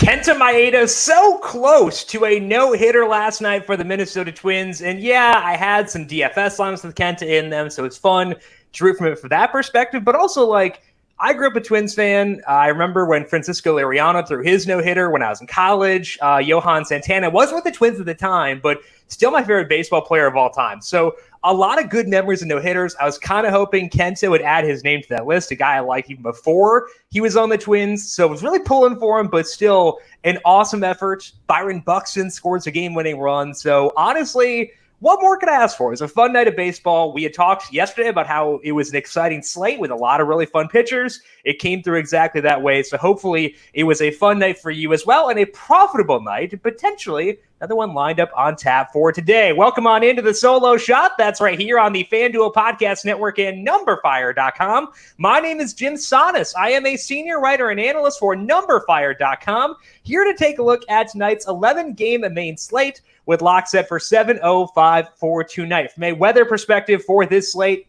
Kenta Maeda so close to a no-hitter last night for the Minnesota Twins. And yeah, I had some DFS lines with Kenta in them, so it's fun to root from it from that perspective. But also, like, I grew up a Twins fan. I remember when Francisco Liriano threw his no-hitter when I was in college. Johan Santana wasn't with the Twins at the time, but still my favorite baseball player of all time. So a lot of good memories of no-hitters. I was kind of hoping Kenta would add his name to that list, a guy I liked even before he was on the Twins. So I was really pulling for him, but still an awesome effort. Byron Buxton scores a game-winning run. So honestly, what more could I ask for? It was a fun night of baseball. We had talked yesterday about how it was an exciting slate with a lot of really fun pitchers. It came through exactly that way. So hopefully it was a fun night for you as well and a profitable night, potentially another one lined up on tap for today. Welcome on into the Solo Shot. That's right here on the FanDuel Podcast Network and numberFire.com. My name is Jim Sonis. I am a senior writer and analyst for numberFire.com, here to take a look at tonight's 11-game main slate with lock set for 7:05 for tonight. From a weather perspective for this slate,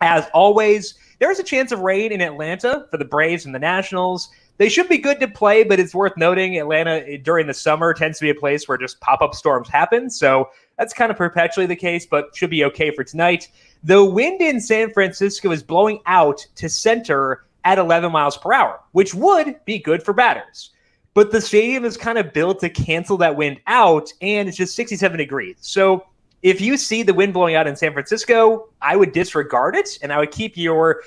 as always, there's a chance of rain in Atlanta for the Braves and the Nationals. They should be good to play, but it's worth noting Atlanta during the summer tends to be a place where just pop-up storms happen. So that's kind of perpetually the case, but should be okay for tonight. The wind in San Francisco is blowing out to center at 11 miles per hour, which would be good for batters. But the stadium is kind of built to cancel that wind out, and it's just 67 degrees. So if you see the wind blowing out in San Francisco, I would disregard it, and I would keep your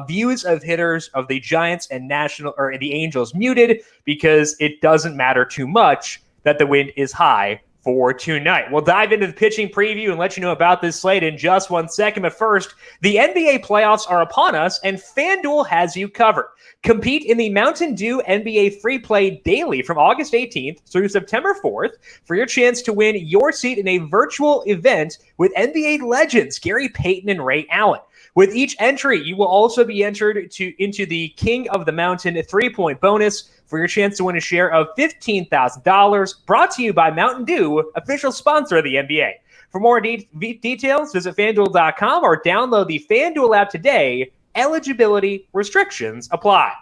views of hitters of the Giants and the Angels muted, because it doesn't matter too much that the wind is high for tonight. We'll dive into the pitching preview and let you know about this slate in just 1 second. But first, the NBA playoffs are upon us, and FanDuel has you covered. Compete in the Mountain Dew NBA Free Play daily from August 18th through September 4th for your chance to win your seat in a virtual event with NBA legends Gary Payton and Ray Allen. With each entry, you will also be entered into the King of the Mountain 3-point bonus for your chance to win a share of $15,000, brought to you by Mountain Dew, official sponsor of the NBA. For more details, visit FanDuel.com or download the FanDuel app today. Eligibility restrictions apply.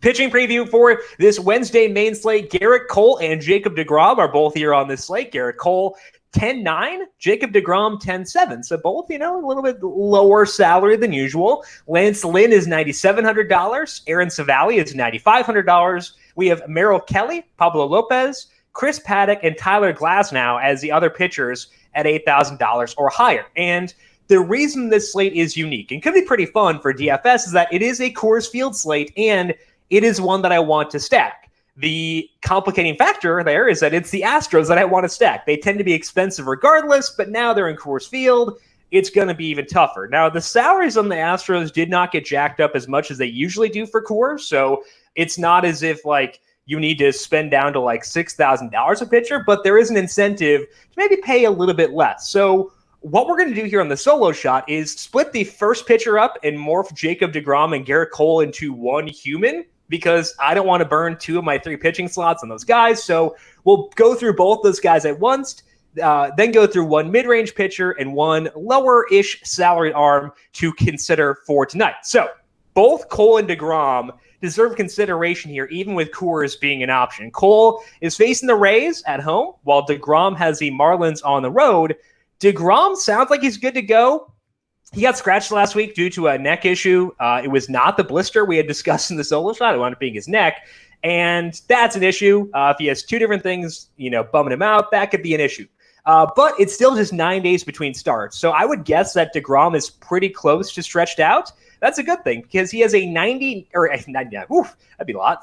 Pitching preview for this Wednesday main slate, Garrett Cole and Jacob deGrom are both here on this slate. Garrett Cole 10-9, Jacob deGrom 10-7. So both, a little bit lower salary than usual. Lance Lynn is $9,700. Aaron Savali is $9,500. We have Merrill Kelly, Pablo Lopez, Chris Paddock, and Tyler Glasnow as the other pitchers at $8,000 or higher. And the reason this slate is unique and could be pretty fun for DFS is that it is a Coors Field slate, and it is one that I want to stack. The complicating factor there is that it's the Astros that I want to stack. They tend to be expensive regardless, but now they're in Coors Field. It's going to be even tougher. Now, the salaries on the Astros did not get jacked up as much as they usually do for Coors, so it's not as if, you need to spend down to, $6,000 a pitcher, but there is an incentive to maybe pay a little bit less. So what we're going to do here on the Solo Shot is split the first pitcher up and morph Jacob deGrom and Garrett Cole into one human, because I don't want to burn 2 of my 3 pitching slots on those guys. So we'll go through both those guys at once, then go through one mid-range pitcher and one lower-ish salary arm to consider for tonight. So both Cole and deGrom deserve consideration here, even with Coors being an option. Cole is facing the Rays at home, while deGrom has the Marlins on the road. deGrom sounds like he's good to go. He got scratched last week due to a neck issue. It was not the blister we had discussed in the Solo Shot. It wound up being his neck. And that's an issue. If he has 2 different things, bumming him out, that could be an issue. But it's still just 9 days between starts. So I would guess that deGrom is pretty close to stretched out. That's a good thing, because he has a 33%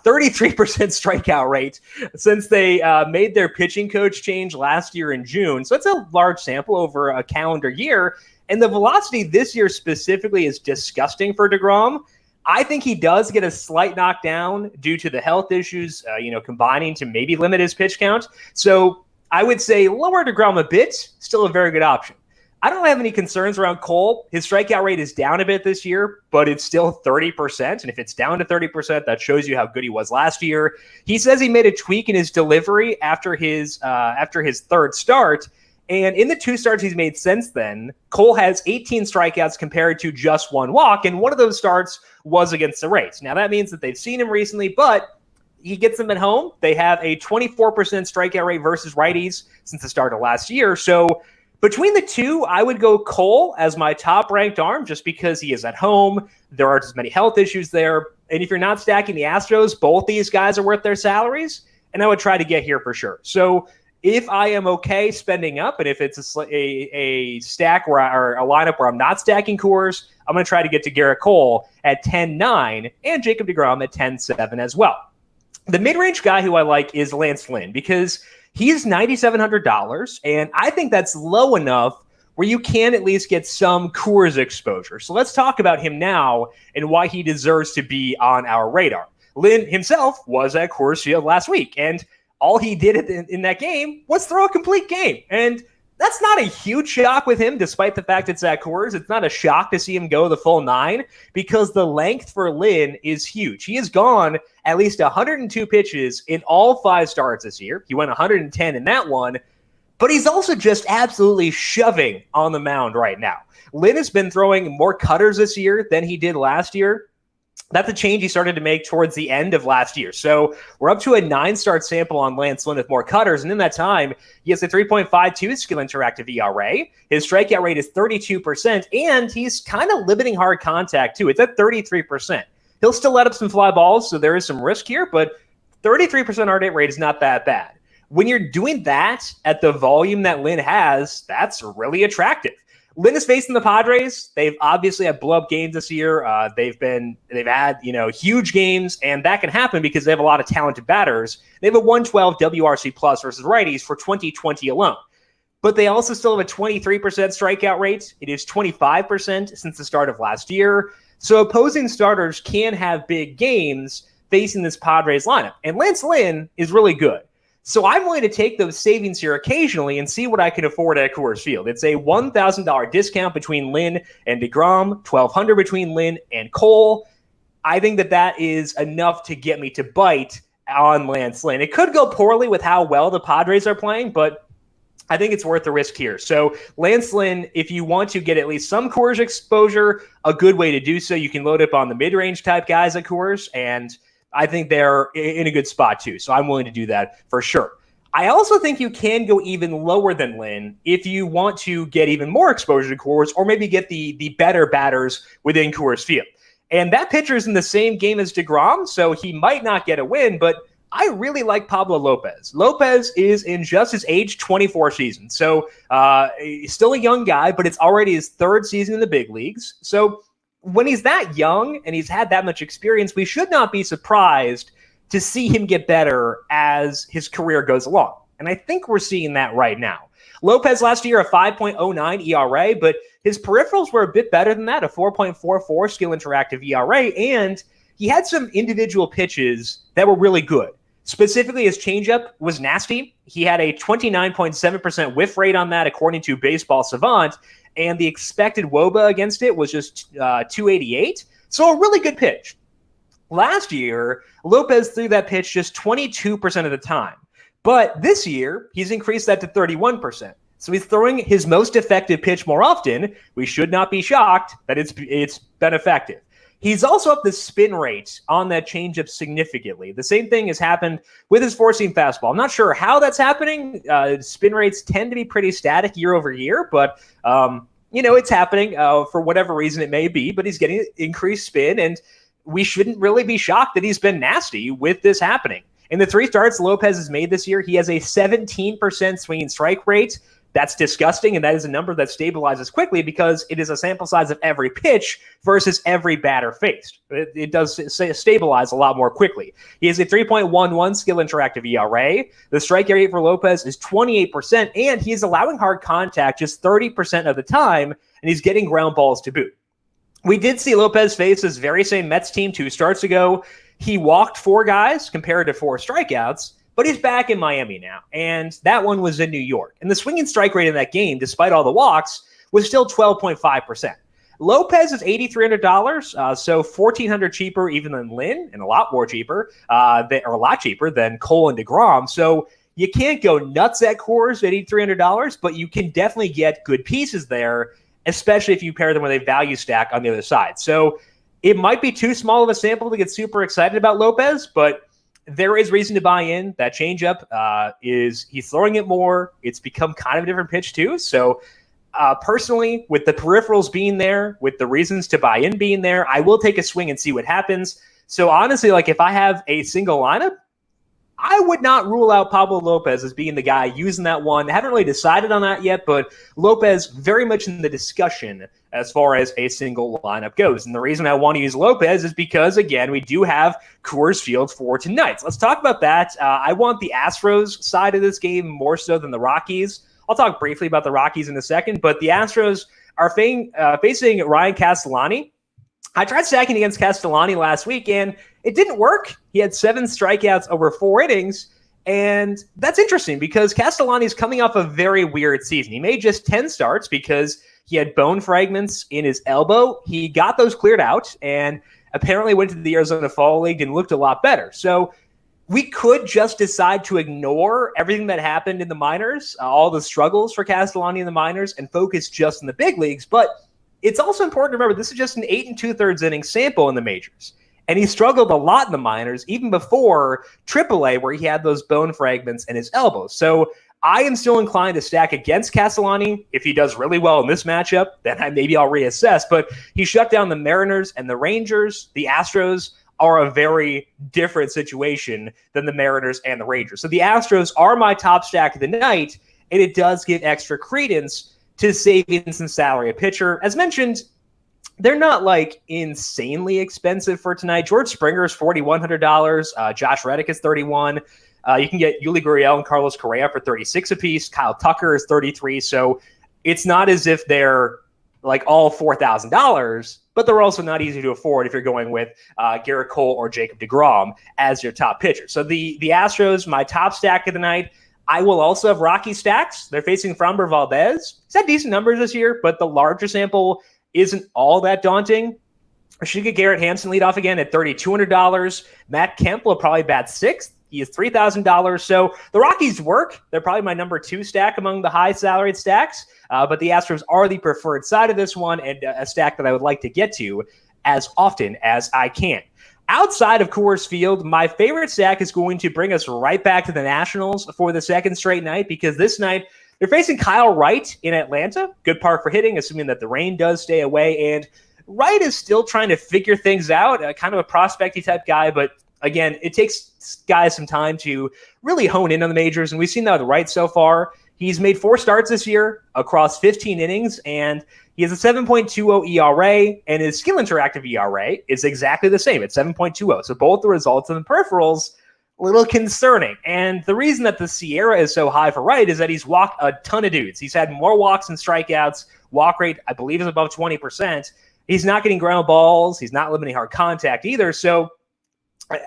strikeout rate since they made their pitching coach change last year in June. So it's a large sample over a calendar year. And the velocity this year specifically is disgusting for deGrom. I think he does get a slight knockdown due to the health issues, combining to maybe limit his pitch count. So I would say lower deGrom a bit, still a very good option. I don't have any concerns around Cole. His strikeout rate is down a bit this year, but it's still 30%. And if it's down to 30%, that shows you how good he was last year. He says he made a tweak in his delivery after his third start. And in the 2 starts he's made since then, Cole has 18 strikeouts compared to just 1 walk. And one of those starts was against the Rays. Now that means that they've seen him recently, but he gets them at home. They have a 24% strikeout rate versus righties since the start of last year. So between the two, I would go Cole as my top-ranked arm just because he is at home. There aren't as many health issues there. And if you're not stacking the Astros, both these guys are worth their salaries, and I would try to get here for sure. So if I am okay spending up, and if it's a stack or a lineup where I'm not stacking Coors, I'm going to try to get to Garrett Cole at 10-9 and Jacob deGrom at 10-7 as well. The mid-range guy who I like is Lance Lynn because he's $9,700, and I think that's low enough where you can at least get some Coors exposure. So let's talk about him now and why he deserves to be on our radar. Lynn himself was at Coors Field last week, and all he did in that game was throw a complete game. And that's not a huge shock with him, despite the fact it's at Coors. It's not a shock to see him go the full 9 because the length for Lynn is huge. He has gone at least 102 pitches in all 5 starts this year. He went 110 in that one, but he's also just absolutely shoving on the mound right now. Lynn has been throwing more cutters this year than he did last year. That's a change he started to make towards the end of last year. So we're up to a 9-start sample on Lance Lynn with more cutters. And in that time, he has a 3.52 skill interactive ERA. His strikeout rate is 32%, and he's kind of limiting hard contact too. It's at 33%. He'll still let up some fly balls, so there is some risk here, but 33% hard hit rate is not that bad. When you're doing that at the volume that Lynn has, that's really attractive. Lynn is facing the Padres. They've obviously had blow-up games this year. They've had huge games, and that can happen because they have a lot of talented batters. They have a 112 WRC plus versus righties for 2020 alone. But they also still have a 23% strikeout rate. It is 25% since the start of last year. So opposing starters can have big games facing this Padres lineup. And Lance Lynn is really good. So I'm going to take those savings here occasionally and see what I can afford at Coors Field. It's a $1,000 discount between Lynn and deGrom, $1,200 between Lynn and Cole. I think that is enough to get me to bite on Lance Lynn. It could go poorly with how well the Padres are playing, but I think it's worth the risk here. So Lance Lynn, if you want to get at least some Coors exposure, a good way to do so, you can load up on the mid-range type guys at Coors, and I think they're in a good spot too. So I'm willing to do that for sure. I also think you can go even lower than Lynn if you want to get even more exposure to Coors or maybe get the better batters within Coors Field. And that pitcher is in the same game as deGrom, so he might not get a win, but I really like Pablo Lopez. Lopez is in just his age 24 season. So he's still a young guy, but it's already his 3rd season in the big leagues. So when he's that young and he's had that much experience, we should not be surprised to see him get better as his career goes along. And I think we're seeing that right now. Lopez last year, a 5.09 ERA, but his peripherals were a bit better than that, a 4.44 skill interactive ERA, and he had some individual pitches that were really good. Specifically, his changeup was nasty. He had a 29.7% whiff rate on that, according to Baseball Savant, and the expected WOBA against it was just 288. So a really good pitch. Last year, Lopez threw that pitch just 22% of the time. But this year, he's increased that to 31%. So he's throwing his most effective pitch more often. We should not be shocked that it's been effective. He's also up the spin rate on that changeup significantly. The same thing has happened with his four-seam fastball. I'm not sure how that's happening. Spin rates tend to be pretty static year over year, but it's happening for whatever reason it may be. But he's getting increased spin, and we shouldn't really be shocked that he's been nasty with this happening. In the 3 starts Lopez has made this year, he has a 17% swinging strike rate. That's disgusting, and that is a number that stabilizes quickly because it is a sample size of every pitch versus every batter faced. It does stabilize a lot more quickly. He has a 3.11 skill interactive ERA. The strike rate for Lopez is 28%, and he is allowing hard contact just 30% of the time, and he's getting ground balls to boot. We did see Lopez face this very same Mets team 2 starts ago. He walked 4 guys compared to 4 strikeouts, but he's back in Miami now, and that one was in New York. And the swinging strike rate in that game, despite all the walks, was still 12.5%. Lopez is $8,300, so $1,400 cheaper even than Lynn, and a lot cheaper than Cole and deGrom. So you can't go nuts at Coors at $8,300, but you can definitely get good pieces there, especially if you pair them with a value stack on the other side. So it might be too small of a sample to get super excited about Lopez, but there is reason to buy in. That changeup he's throwing it more. It's become kind of a different pitch too. So personally, with the peripherals being there, with the reasons to buy in being there, I will take a swing and see what happens. So honestly, like if I have a single lineup, I would not rule out Pablo Lopez as being the guy using that one. I haven't really decided on that yet, but Lopez very much in the discussion as far as a single lineup goes. And the reason I want to use Lopez is because, again, we do have Coors Field for tonight. So let's talk about that. I want the Astros side of this game more so than the Rockies. I'll talk briefly about the Rockies in a second, but the Astros are facing Ryan Castellani. I tried stacking against Castellani last week, and it didn't work. He had 7 strikeouts over 4 innings, and that's interesting because Castellani is coming off a very weird season. He made just 10 starts because he had bone fragments in his elbow. He got those cleared out, and apparently went to the Arizona Fall League and looked a lot better. So we could just decide to ignore everything that happened in the minors, all the struggles for Castellani in the minors, and focus just in the big leagues. But it's also important to remember this is just an 8 2/3 inning sample in the majors. And he struggled a lot in the minors, even before AAA, where he had those bone fragments in his elbow. So I am still inclined to stack against Castellani. If he does really well in this matchup, then maybe I'll reassess. But he shut down the Mariners and the Rangers. The Astros are a very different situation than the Mariners and the Rangers. So the Astros are my top stack of the night, and it does give extra credence to saving some salary a pitcher. As mentioned, they're not like insanely expensive for tonight. George Springer is $4,100. Josh Reddick is $31. You can get Yuli Gurriel and Carlos Correa for $36 apiece. Kyle Tucker is $33. So it's not as if they're like all $4,000, but they're also not easy to afford if you're going with Garrett Cole or Jacob deGrom as your top pitcher. So the Astros, my top stack of the night. I will also have Rocky stacks. They're facing Framber Valdez. He's had decent numbers this year, but the larger sample isn't all that daunting. I should get Garrett Hampson lead off again at $3,200. Matt Kemp will probably bat 6th. He is $3,000. So the Rockies work. They're probably my number 2 stack among the high salaried stacks. But the Astros are the preferred side of this one, and a stack that I would like to get to as often as I can. Outside of Coors Field, my favorite stack is going to bring us right back to the Nationals for the second straight night, because this night they're facing Kyle Wright in Atlanta. Good park for hitting, assuming that the rain does stay away. And Wright is still trying to figure things out, kind of a prospecty type guy. But again, it takes guys some time to really hone in on the majors. And we've seen that with Wright so far. He's made 4 starts this year across 15 innings, and he has a 7.20 ERA, and his skill interactive ERA is exactly the same at 7.20. So both the results and the peripherals, a little concerning. And the reason that the Sierra is so high for Wright is that he's walked a ton of dudes. He's had more walks than strikeouts. Walk rate, I believe, is above 20%. He's not getting ground balls. He's not limiting hard contact either. So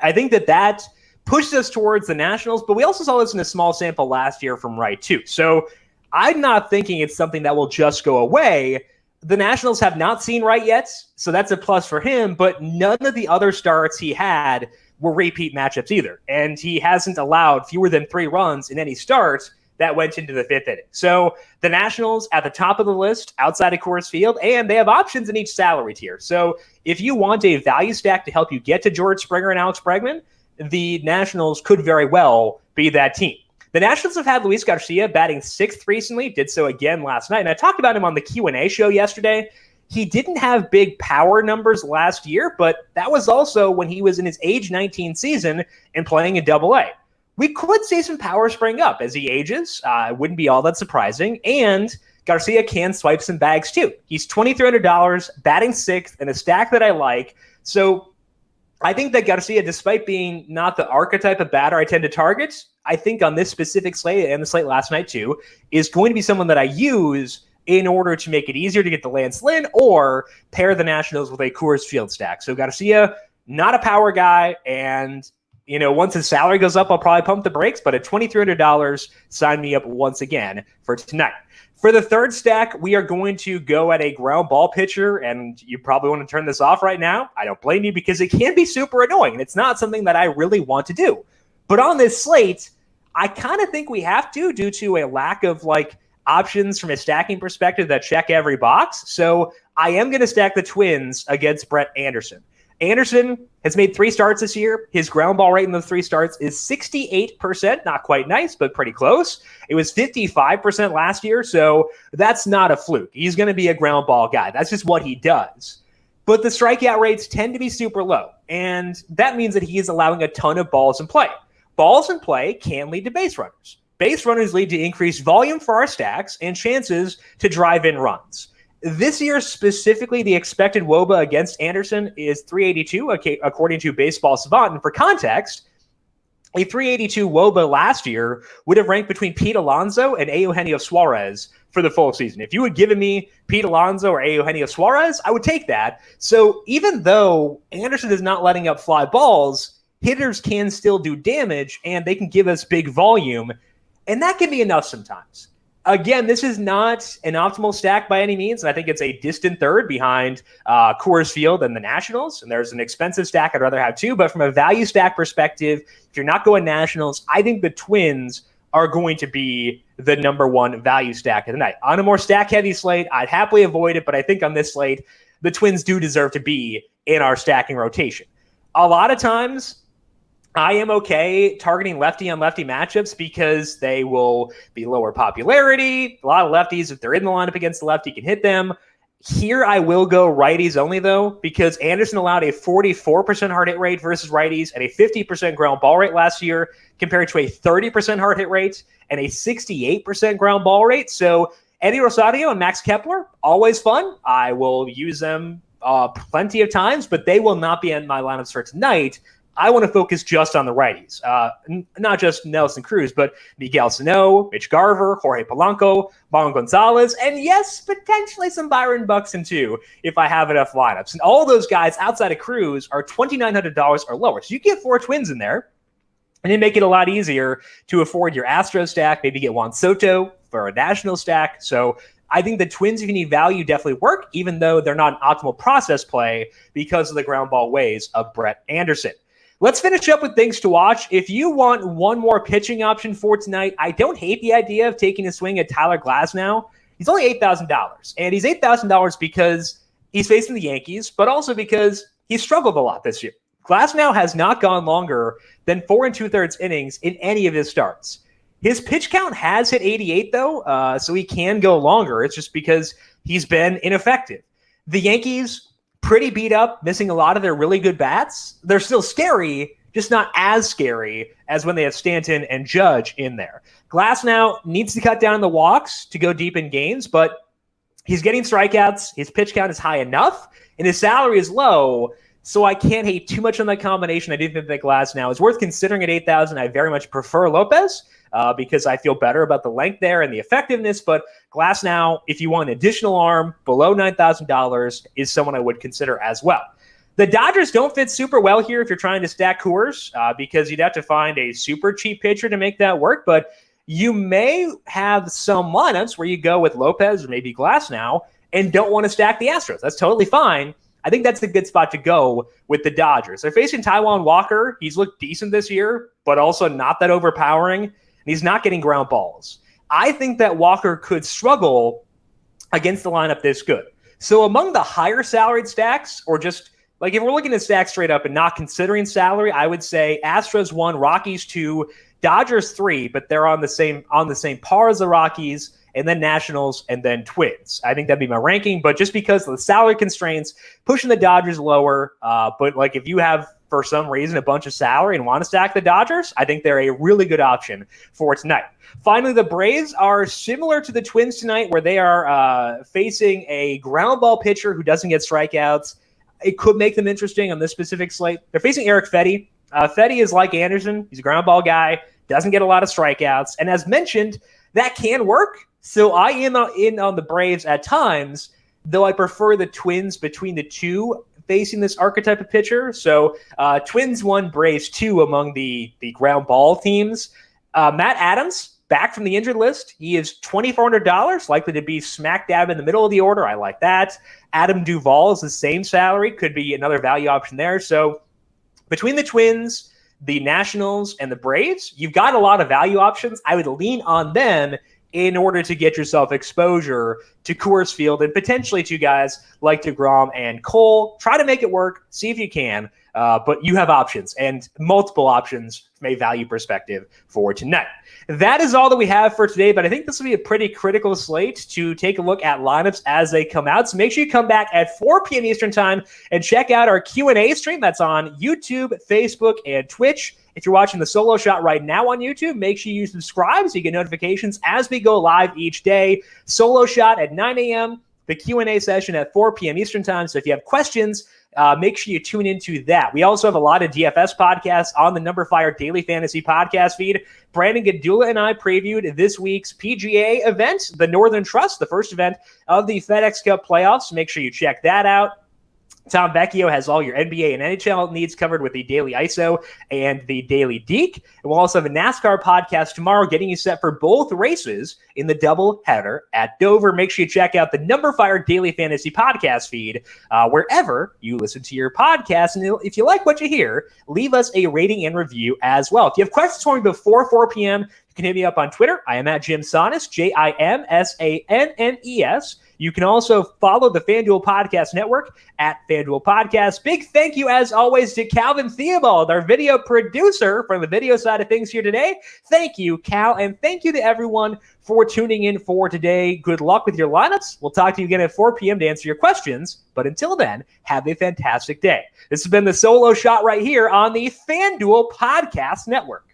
I think that pushed us towards the Nationals, but we also saw this in a small sample last year from Wright too. So I'm not thinking it's something that will just go away. The Nationals have not seen Wright yet, so that's a plus for him, but none of the other starts he had were repeat matchups either. And he hasn't allowed fewer than 3 runs in any start that went into the 5th inning. So the Nationals at the top of the list outside of Coors Field, and they have options in each salary tier. So if you want a value stack to help you get to George Springer and Alex Bregman, the Nationals could very well be that team. The Nationals have had Luis Garcia batting 6th recently, did so again last night. And I talked about him on the Q&A show yesterday. He didn't have big power numbers last year, but that was also when he was in his age 19 season and playing in Double-A. We could see some power spring up as he ages. It wouldn't be all that surprising. And Garcia can swipe some bags too. He's $2,300, batting 6th, and a stack that I like. So I think that Garcia, despite being not the archetype of batter I tend to target, I think on this specific slate, and the slate last night too, is going to be someone that I use in order to make it easier to get the Lance Lynn or pair the Nationals with a Coors Field stack. So Garcia, not a power guy, and once his salary goes up, I'll probably pump the brakes, but at $2,300, sign me up once again for tonight. For the third stack, we are going to go at a ground ball pitcher, and you probably want to turn this off right now. I don't blame you, because it can be super annoying, and it's not something that I really want to do. But on this slate, I kind of think we have to, due to a lack of options from a stacking perspective that check every box. So I am going to stack the Twins against Brett Anderson. Anderson has made 3 starts this year. His ground ball rate in those 3 starts is 68%. Not quite nice, but pretty close. It was 55% last year, so that's not a fluke. He's going to be a ground ball guy. That's just what he does. But the strikeout rates tend to be super low, and that means that he is allowing a ton of balls in play. Balls in play can lead to base runners. Base runners lead to increased volume for our stacks and chances to drive in runs. This year, specifically, the expected WOBA against Anderson is 382, according to Baseball Savant. And for context, a 382 WOBA last year would have ranked between Pete Alonso and Eugenio Suarez for the full season. If you had given me Pete Alonso or Eugenio Suarez, I would take that. So even though Anderson is not letting up fly balls, hitters can still do damage, and they can give us big volume, and that can be enough sometimes. Again, this is not an optimal stack by any means, and I think it's a distant third behind Coors Field and the Nationals, and there's an expensive stack I'd rather have too, but from a value stack perspective, if you're not going Nationals, I think the Twins are going to be the number one value stack of the night. On a more stack-heavy slate, I'd happily avoid it, but I think on this slate, the Twins do deserve to be in our stacking rotation. A lot of times, I am okay targeting lefty-on-lefty matchups because they will be lower popularity. A lot of lefties, if they're in the lineup against the lefty, can hit them. Here I will go righties only, though, because Anderson allowed a 44% hard hit rate versus righties and a 50% ground ball rate last year compared to a 30% hard hit rate and a 68% ground ball rate. So Eddie Rosario and Max Kepler, always fun. I will use them plenty of times, but they will not be in my lineups for tonight. I want to focus just on the righties, not just Nelson Cruz, but Miguel Sano, Mitch Garver, Jorge Polanco, Juan Gonzalez, and yes, potentially some Byron Buxton too, if I have enough lineups. And all those guys outside of Cruz are $2,900 or lower. So you get 4 Twins in there, and it make it a lot easier to afford your Astro stack, maybe get Juan Soto for a National stack. So I think the Twins, if you need value, definitely work, even though they're not an optimal process play because of the ground ball ways of Brett Anderson. Let's finish up with things to watch. If you want one more pitching option for tonight, I don't hate the idea of taking a swing at Tyler Glasnow. He's only $8,000, and he's $8,000 because he's facing the Yankees, but also because he's struggled a lot this year. Glasnow has not gone longer than 4 2/3 innings in any of his starts. His pitch count has hit 88, though, so he can go longer. It's just because he's been ineffective. The Yankees, pretty beat up, missing a lot of their really good bats. They're still scary, just not as scary as when they have Stanton and Judge in there. Glasnow needs to cut down the walks to go deep in games, but he's getting strikeouts. His pitch count is high enough, and his salary is low, so I can't hate too much on that combination. I do think that Glasnow is worth considering at $8,000. I very much prefer Lopez because I feel better about the length there and the effectiveness, but Glasnow, if you want an additional arm below $9,000, is someone I would consider as well. The Dodgers don't fit super well here if you're trying to stack Coors because you'd have to find a super cheap pitcher to make that work, but you may have some lineups where you go with Lopez or maybe Glasnow and don't want to stack the Astros. That's totally fine. I think that's the good spot to go with the Dodgers. They're facing Taijuan Walker. He's looked decent this year, but also not that overpowering, and he's not getting ground balls. I think that Walker could struggle against the lineup this good. So among the higher salaried stacks, or just like if we're looking at stacks straight up and not considering salary, I would say Astros 1, Rockies 2, Dodgers 3, but they're on the same par as the Rockies, and then Nationals, and then Twins. I think that'd be my ranking, but just because of the salary constraints, pushing the Dodgers lower, but like if you have, for some reason, a bunch of salary and want to stack the Dodgers, I think they're a really good option for tonight. Finally, the Braves are similar to the Twins tonight, where they are facing a ground ball pitcher who doesn't get strikeouts. It could make them interesting on this specific slate. They're facing Eric Fetty. Fetty is like Anderson. He's a ground ball guy, doesn't get a lot of strikeouts. And as mentioned, that can work. So I am in on the Braves at times, though I prefer the Twins between the two facing this archetype of pitcher. So Twins 1, Braves 2 among the ground ball teams. Matt Adams, back from the injured list. He is $2,400, likely to be smack dab in the middle of the order. I like that. Adam Duvall is the same salary, could be another value option there. So between the Twins, the Nationals, and the Braves, you've got a lot of value options. I would lean on them in order to get yourself exposure to Coors Field and potentially to guys like DeGrom and Cole. Try to make it work. See if you can. But you have options and multiple options from a value perspective for tonight. That is all that we have for today, but I think this will be a pretty critical slate to take a look at lineups as they come out. So make sure you come back at 4 p.m. Eastern time and check out our Q&A stream. That's on YouTube, Facebook, and Twitch. If you're watching the solo shot right now on YouTube, make sure you subscribe so you get notifications as we go live each day. Solo shot at 9 a.m., the Q&A session at 4 p.m. Eastern time. So if you have questions, make sure you tune into that. We also have a lot of DFS podcasts on the numberFire Daily Fantasy podcast feed. Brandon Gadula and I previewed this week's PGA event, the Northern Trust, the first event of the FedEx Cup playoffs. Make sure you check that out. Tom Vecchio has all your NBA and NHL needs covered with the Daily ISO and the Daily Deke. And we'll also have a NASCAR podcast tomorrow getting you set for both races in the doubleheader at Dover. Make sure you check out the numberFire Daily Fantasy podcast feed wherever you listen to your podcast. And if you like what you hear, leave us a rating and review as well. If you have questions for me before 4 p.m., you can hit me up on Twitter. I am at Jim Sannes, JimSannes. You can also follow the FanDuel Podcast Network at FanDuel Podcast. Big thank you, as always, to Calvin Theobald, our video producer from the video side of things here today. Thank you, Cal, and thank you to everyone for tuning in for today. Good luck with your lineups. We'll talk to you again at 4 p.m. to answer your questions. But until then, have a fantastic day. This has been the solo shot right here on the FanDuel Podcast Network.